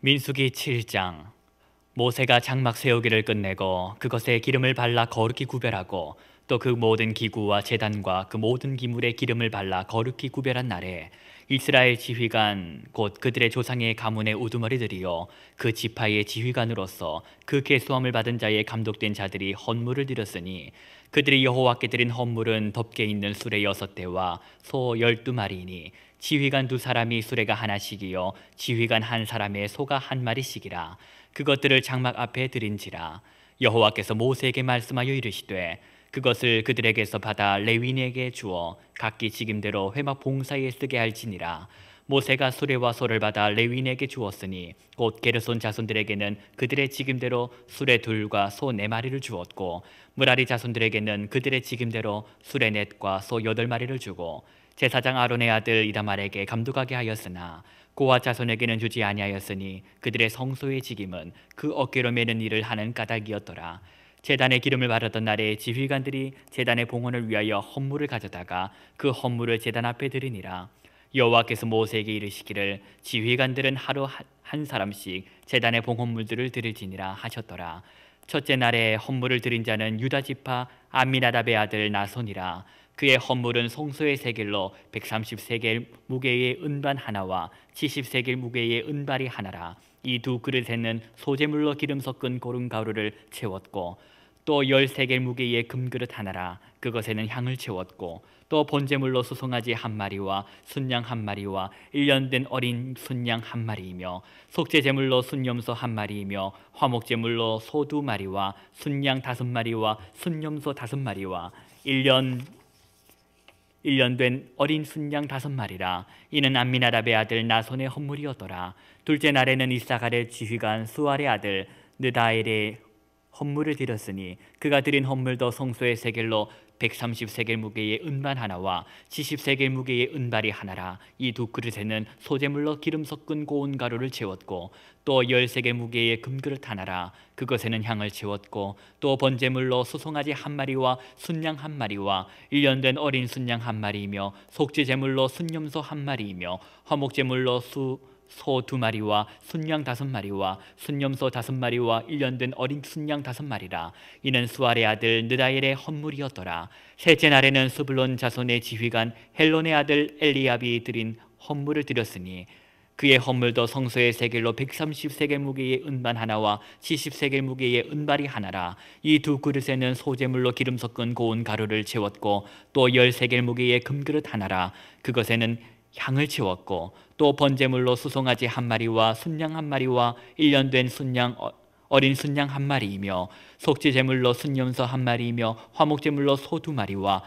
민수기 7장. 모세가 장막 세우기를 끝내고 그것에 기름을 발라 거룩히 구별하고 또 그 모든 기구와 제단과 그 모든 기물에 기름을 발라 거룩히 구별한 날에 이스라엘 지휘관 곧 그들의 조상의 가문의 우두머리들이요 그 지파의 지휘관으로서 그 계수함을 받은 자의 감독된 자들이 헌물을 드렸으니 그들이 여호와께 드린 헌물은 덮개 있는 수레 6대와 소 12마리이니 지휘관 2사람이 수레가 하나씩이요 지휘관 1사람의 소가 1마리씩이라. 그것들을 장막 앞에 드린지라. 여호와께서 모세에게 말씀하여 이르시되 그것을 그들에게서 받아 레위인에게 주어 각기 직임대로 회막 봉사에 쓰게 할지니라. 모세가 수레와 소를 받아 레위인에게 주었으니 곧 게르손 자손들에게는 그들의 직임대로 수레 2과 소 4마리를 주었고 므라리 자손들에게는 그들의 직임대로 수레 4과 소 8마리를 주고 제사장 아론의 아들 이다말에게 감독하게 하였으나 고아 자손에게는 주지 아니하였으니 그들의 성소의 직임은 그 어깨로 매는 일을 하는 까닭이었더라. 제단에 기름을 바르던 날에 지휘관들이 제단의 봉헌을 위하여 헌물을 가져다가 그 헌물을 제단 앞에 드리니라. 여호와께서 모세에게 이르시기를 지휘관들은 하루 한 사람씩 제단의 봉헌물들을 드릴지니라 하셨더라. 첫째 날에 헌물을 드린 자는 유다 지파 암미나답의 아들 나손이라. 그의 헌물은 송소의 세겔로 130세겔 무게의 은반 하나와 70세겔 무게의 은발이 하나라. 이 2그릇에는 소재물로 기름 섞은 고른 가루를 채웠고 또 10세겔 무게의 금그릇 하나라. 그것에는 향을 채웠고 또 번제물로 수송아지 1마리와 순양 1마리와 1년 된 어린 순양 1마리이며 속죄제물로 순염소 1마리이며 화목제물로 소 2마리와 순양 5마리와 순염소 5마리와 1년 된 어린 순양 5마리라. 이는 암미나답의 아들 나손의 헌물이었더라. 둘째 날에는 이사갈의 지휘관 수알의 아들 느다엘의 헌물을 드렸으니 그가 드린 헌물도 성소의 세겔로 130세겔 무게의 은반 하나와 70세겔 무게의 은발이 하나라. 이 2그릇에는 소재물로 기름 섞은 고운 가루를 채웠고 또 10세겔 무게의 금그릇 하나라. 그것에는 향을 채웠고 또 번제물로 수송아지 1마리와 순양 1마리와 1년 된 어린 순양 1마리이며 속죄제물로 순염소 1마리이며 화목제물로 소 2마리와 순양 5마리와 순염소 5마리와 1년 된 어린 순양 5마리라. 이는 수알의 아들 느다엘의 헌물이었더라. 셋째 날에는 스불론 자손의 지휘관 헬론의 아들 엘리압이 드린 헌물을 드렸으니 그의 헌물도 성소의 세겔로 130세겔 무게의 은반 하나와 70세겔 무게의 은발이 하나라. 이 2그릇에는 소재물로 기름 섞은 고운 가루를 채웠고 또 10세겔 무게의 금그릇 하나라. 그것에는 향을 채웠고 또 번제물로 수송아지 1마리와 순양 1마리와 1년 된 어린 순양 1마리이며 속죄제물로 순염소 1마리이며 화목제물로 소 2마리와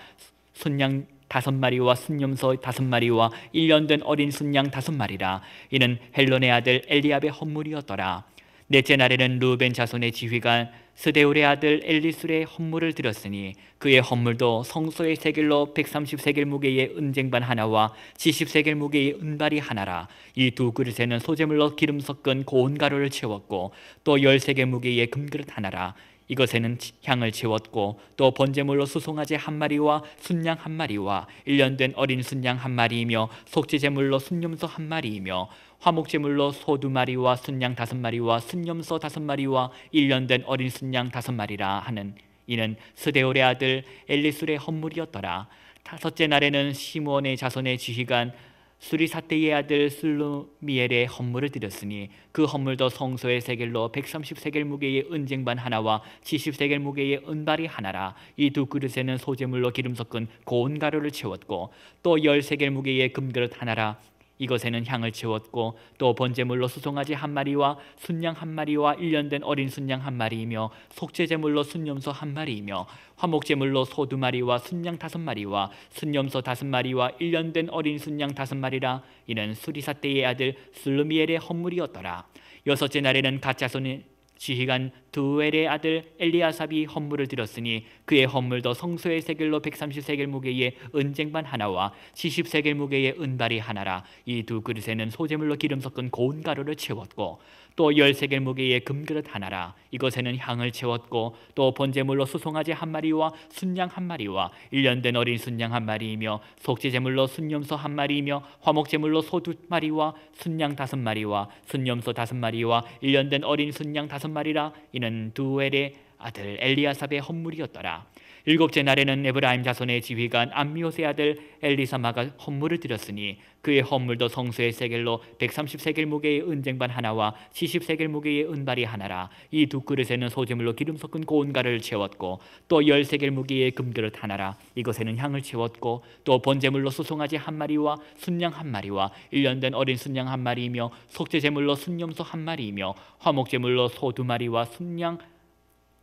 순양 5마리와 순염소 5마리와 1년 된 어린 순양 5마리라. 이는 헬론의 아들 엘리압의 헌물이었더라. 넷째 날에는 르우벤 자손의 지휘관 스데울의 아들 엘리술의 헌물을 드렸으니 그의 헌물도 성소의 세겔로 130세겔 무게의 은쟁반 하나와 70세겔 무게의 은발이 하나라. 이 2그릇에는 소재물로 기름 섞은 고운 가루를 채웠고 또 10세겔 무게의 금그릇 하나라. 이것에는 향을 채웠고 또 번제물로 수송아지 1마리와 순양 1마리와 1년 된 어린 순양 1마리이며 속죄제물로 순염소 1마리이며 화목제물로 소 2마리와 순양 5마리와 순염소 5마리와 1년 된 어린 순양 5마리라 하는 이는 스데올의 아들 엘리술의 헌물이었더라. 다섯째 날에는 시므온의 자손의 지휘관 수리사떼의 아들 슬루미엘의 헌물을 드렸으니 그 헌물도 성소의 세겔로 130세겔 무게의 은쟁반 하나와 70세겔 무게의 은발이 하나라. 이 2그릇에는 소재물로 기름 섞은 고운 가루를 채웠고 또 10세겔 무게의 금그릇 하나라. 이것에는 향을 채웠고 또 번제물로 수송아지 1마리와 순양 1마리와 1년 된 어린 순양 1마리이며 속죄제물로 순염소 1마리이며 화목제물로 소 2마리와 순양 5마리와 순염소 5마리와 1년 된 어린 순양 5마리라. 이는 수리사떼의 아들 슬루미엘의 헌물이었더라. 여섯째 날에는 갓 자손의 지휘관 두엘의 아들 엘리아삽이 헌물을 드렸으니 그의 헌물도 성소의 세겔로 130세겔 무게의 은쟁반 하나와 70세겔 무게의 은발이 하나라. 이 두 그릇에는 소재물로 기름 섞은 고운 가루를 채웠고 또 10세겔 무게의 금그릇 하나라. 이것에는 향을 채웠고 또 번제물로 수송아지 한 마리와 순양 한 마리와 1년 된 어린 순양 한 마리이며 속죄제물로 순염소 한 마리이며 화목제물로 소 2마리와 순양 5마리와 순염소 5마리와 1년 된 어린 순양 5마리라. 이는 두엘의 아들 엘리아삽의 헌물이었더라. 일곱째 날에는 에브라임 자손의 지휘관 암미옷의 아들 엘리사마가 헌물을 드렸으니 그의 헌물도 성소의 세겔로 130세겔 무게의 은쟁반 하나와 70세겔 무게의 은발이 하나라. 이 두 그릇에는 소재물로 기름 섞은 고운 가루를 채웠고 또 10세겔 무게의 금그릇 하나라. 이것에는 향을 채웠고 또 번제물로 수송아지 한 마리와 순양 한 마리와 1년 된 어린 순양 한 마리이며 속죄제물로 순염소 한 마리이며 화목제물로 소 2마리와 순양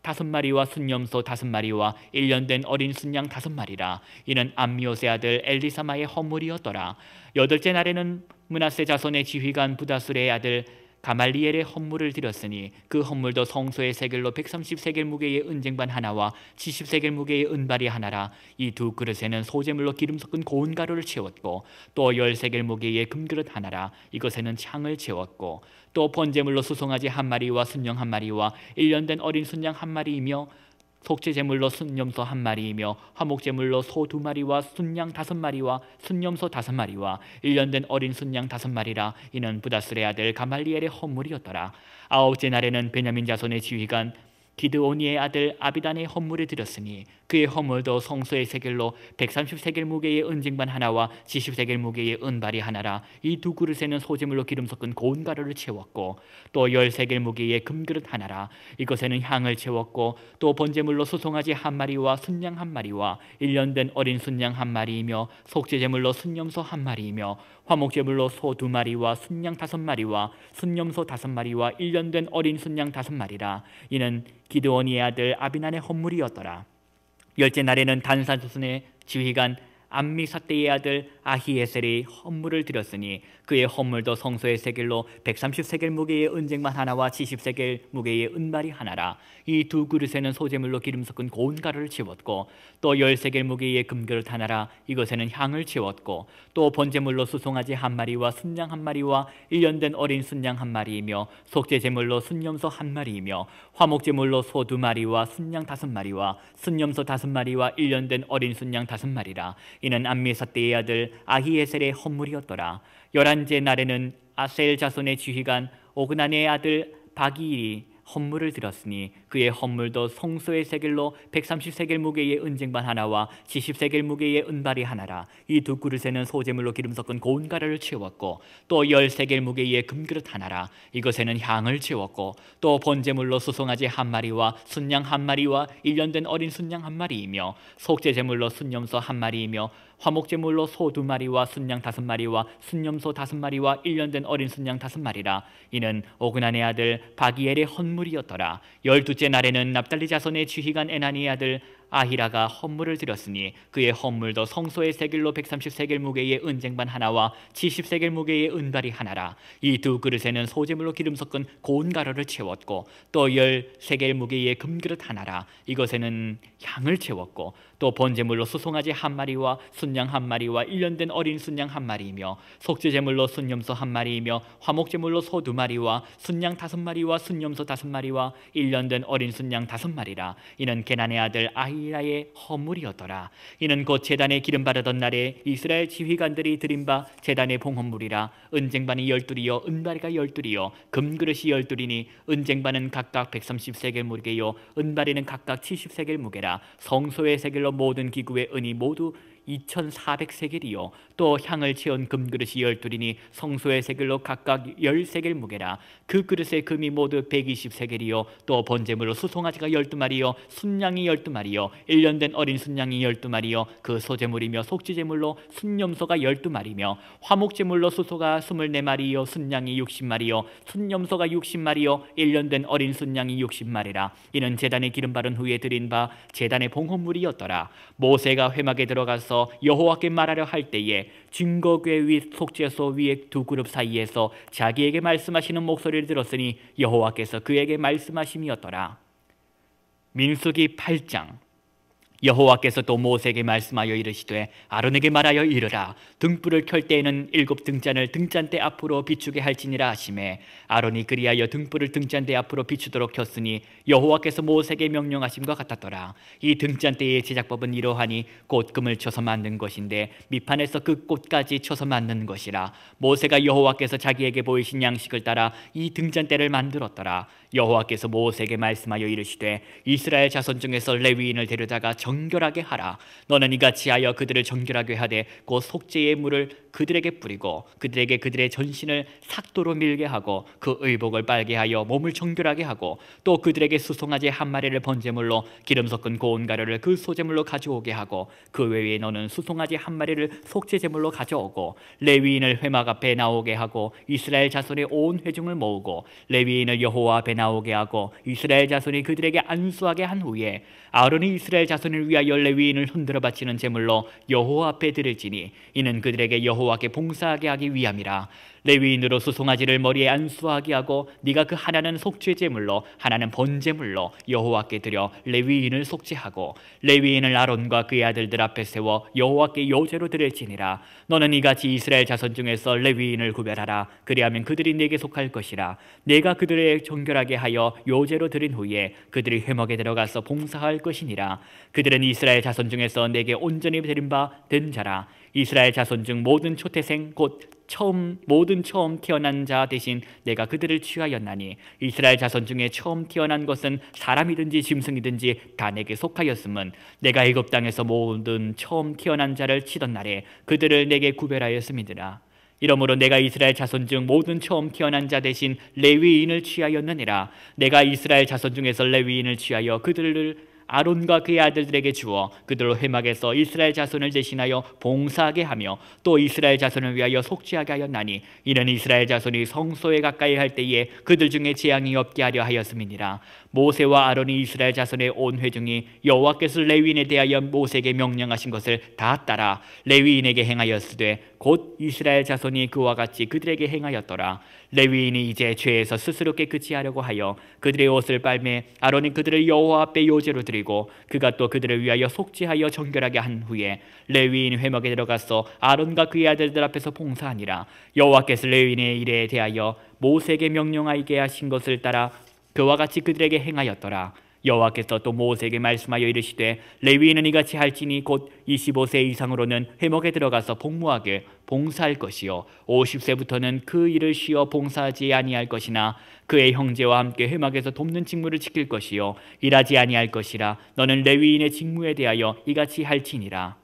5마리와 순염소 5마리와 1년 된 어린 순양 5마리라. 이는 암미옷의 아들 엘리사마의 헌물이었더라. 여덟째 날에는 므낫세 자손의 지휘관 부다술의 아들 가말리엘의 헌물을 드렸으니 그 헌물도 성소의 세겔로 130세겔 무게의 은쟁반 하나와 70세겔 무게의 은발이 하나라. 이 두 그릇에는 소재물로 기름 섞은 고운 가루를 채웠고 또 10세겔 무게의 금그릇 하나라. 이것에는 향을 채웠고 또 번제물로 수송아지 한 마리와 순양 한 마리와 1년 된 어린 순양 한 마리이며 속죄제물로 순염소 한 마리이며 화목제물로 소 2마리와 순양 5마리와 순염소 5마리와 1년 된 어린 순양 5마리라. 이는 부다술의 아들 가말리엘의 헌물이었더라. 아홉째 날에는 베냐민 자손의 지휘관 기드오니의 아들 아비단의 헌물을 드렸으니 그의 헌물도 성소의 세겔로 130세겔 무게의 은쟁반 하나와 70세겔 무게의 은발이 하나라. 이 두 그릇에는 소재물로 기름 섞은 고운 가루를 채웠고 또 10세겔 무게의 금그릇 하나라. 이것에는 향을 채웠고 또 번제물로 수송아지 한 마리와 순양 한 마리와 1년 된 어린 순양 한 마리이며 속죄제물로 순염소 한 마리이며 화목제물로 소 2마리와 순양 5마리와 순염소 5마리와 1년 된 어린 순양 5마리라. 이는 기드오니의 아들 아비난의 헌물이었더라. 열째 날에는 단산 자손의 지휘관 암미사대의 아들 아히에셀이 헌물을 드렸으니 그의 헌물도 성소의 세겔로 130세겔 무게의 은쟁반 하나와 70세겔 무게의 은발이 하나라. 이 두 그릇에는 소재물로 기름 섞은 고운 가루를 채웠고 또 10세겔 무게의 금그릇 하나라. 이것에는 향을 채웠고 또 번제물로 수송아지 한 마리와 순양 한 마리와 1년 된 어린 순양 한 마리이며 속죄제물로 순염소 한 마리이며 화목제물로 소 2마리와 순양 5마리와 순염소 5마리와 1년 된 어린 순양 5마리라. 이는 암미사대의 아들 아히에셀의 헌물이었더라. 11째 날에는 아셀 자손의 지휘관 오그나네의 아들 바기일이 헌물을 드렸으니 그의 헌물도 성소의 세겔로 130세겔 무게의 은쟁반 하나와 70세겔 무게의 은발이 하나라. 이 두 그릇에는 소재물로 기름 섞은 고운 가루를 채웠고 또 10세겔 무게의 금그릇 하나라. 이것에는 향을 채웠고 또 번제물로 수송아지 한 마리와 순양 한 마리와 1년 된 어린 순양 한 마리이며 속죄제물로 순염소 한 마리이며 화목제물로 소 2마리와 순양 5마리와 순염소 5마리와 1년 된 어린 순양 5마리라. 이는 오그나네 아들 바기엘의 헌물이었더라. 12째 날에는 납달리 자손의 지휘관 에나니의 아들 아히라가 헌물을 드렸으니 그의 헌물도 성소의 세겔로 130세겔 무게의 은쟁반 하나와 70세겔 무게의 은발이 하나라. 이 두 그릇에는 소재물로 기름 섞은 고운 가루를 채웠고 또 10세겔 무게의 금그릇 하나라. 이것에는 향을 채웠고 또 번제물로 수송아지 한 마리와 순양 한 마리와 1년 된 어린 순양 한 마리이며 속죄제물로 순염소 한 마리이며 화목제물로 소 2마리와 순양 5마리와 순염소 5마리와 1년 된 어린 순양 5마리라. 이는 게난의 아들 아히라의 헌물이었더라. 이는 곧 제단에 기름 바르던 날에 이스라엘 지휘관들이 드린 바 제단의 봉헌물이라. 은쟁반이 12이요 은발이가 12이요 금그릇이 12이니 은쟁반은 각각 130세겔 무게요 은발이는 각각 70세겔 무게라. 성소의 세겔로 모든 기구의 은이 모두 2400세겔이요 또 향을 채운 금그릇이 12이니 성소의 세겔로 각각 10세겔 무게라. 그 그릇의 금이 모두 120세겔이요 또 번제물로 수송아지가 12마리요 순양이 12마리요 1년 된 어린 순양이 12마리요 그 소제물이며 속죄제물로 순염소가 12마리며 화목제물로 수소가 24마리요 순양이 60마리요 순염소가 60마리요 1년 된 어린 순양이 60마리라. 이는 제단에 기름 바른 후에 드린 바 제단의 봉헌물이었더라. 모세가 회막에 들어가서 앞에서 여호와께 말하려 할 때에 증거궤 윗 속죄소 위에 두 그룹 사이에서 자기에게 말씀하시는 목소리를 들었으니 여호와께서 그에게 말씀하심이었더라. 민수기 8장. 여호와께서 또 모세에게 말씀하여 이르시되 아론에게 말하여 이르라. 등불을 켤 때에는 7 등잔을 등잔대 앞으로 비추게 할지니라 하시매 아론이 그리하여 등불을 등잔대 앞으로 비추도록 켰으니 여호와께서 모세에게 명령하심과 같았더라. 이 등잔대의 제작법은 이러하니 곧 금을 쳐서 만든 것인데 밑판에서 그 꽃까지 쳐서 만든 것이라. 모세가 여호와께서 자기에게 보이신 양식을 따라 이 등잔대를 만들었더라. 여호와께서 모세에게 말씀하여 이르시되 이스라엘 자손 중에서 레위인을 데려다가 정결하게 하라. 너는 이같이 하여 그들을 정결하게 하되 곧 속죄의 물을 그들에게 뿌리고 그들에게 그들의 전신을 삭도로 밀게 하고 그 의복을 빨게 하여 몸을 정결하게 하고 또 그들에게 수송아지 한 마리를 번제물로 기름 섞은 고운 가루를 그 소제물로 가져오게 하고 그 외에 너는 수송아지 한 마리를 속죄제물로 가져오고 레위인을 회막 앞에 나오게 하고 이스라엘 자손의 온 회중을 모으고 레위인을 여호와 앞에 나오게 하고 이스라엘 자손이 그들에게 안수하게 한 후에 아론이 이스라엘 자손을 위하여 레위인을 흔들어 바치는 제물로 여호와 앞에 드릴지니 이는 그들에게 여호와께 봉사하게 하기 위함이라. 레위인으로 수송아지를 머리에 안수하게 하고 네가 그 하나는 속죄제물로 하나는 번제물로 여호와께 드려 레위인을 속죄하고 레위인을 아론과 그의 아들들 앞에 세워 여호와께 요제로 드릴지니라. 너는 이같이 이스라엘 자손 중에서 레위인을 구별하라. 그리하면 그들이 내게 속할 것이라. 내가 그들을 정결하게 하여 요제로 드린 후에 그들이 회막에 들어가서 봉사할 것이니라. 그들은 이스라엘 자손 중에서 내게 온전히 드린 바 된 자라. 이스라엘 자손 중 모든 초태생 곧 모든 처음 태어난 자 대신 내가 그들을 취하였나니 이스라엘 자손 중에 처음 태어난 것은 사람이든지 짐승이든지 다 내게 속하였음은 내가 애굽 땅에서 모든 처음 태어난 자를 치던 날에 그들을 내게 구별하였음이니라. 이러므로 내가 이스라엘 자손 중 모든 처음 태어난 자 대신 레위인을 취하였느니라. 내가 이스라엘 자손 중에서 레위인을 취하여 그들을 아론과 그의 아들들에게 주어 그들로 회막에서 이스라엘 자손을 대신하여 봉사하게 하며 또 이스라엘 자손을 위하여 속죄하게 하였나니 이는 이스라엘 자손이 성소에 가까이 할 때에 그들 중에 재앙이 없게 하려 하였음이니라. 모세와 아론이 이스라엘 자손의 온 회중이 여호와께서 레위인에 대하여 모세에게 명령하신 것을 다 따라 레위인에게 행하였으되 곧 이스라엘 자손이 그와 같이 그들에게 행하였더라. 레위인이 이제 죄에서 스스로 깨끗이 하려고 하여 그들의 옷을 빨매 아론이 그들을 여호와 앞에 요제로 드리고 그가 또 그들을 위하여 속죄하여 정결하게 한 후에 레위인 회막에 들어가서 아론과 그의 아들들 앞에서 봉사하니라. 여호와께서 레위인의 일에 대하여 모세에게 명령하게 하신 것을 따라 그와 같이 그들에게 행하였더라. 여호와께서 또 모세에게 말씀하여 이르시되 레위인은 이같이 할지니 곧 25세 이상으로는 회막에 들어가서 복무하게 봉사할 것이요 50세부터는 그 일을 쉬어 봉사하지 아니할 것이나 그의 형제와 함께 회막에서 돕는 직무를 지킬 것이요 일하지 아니할 것이라. 너는 레위인의 직무에 대하여 이같이 할지니라.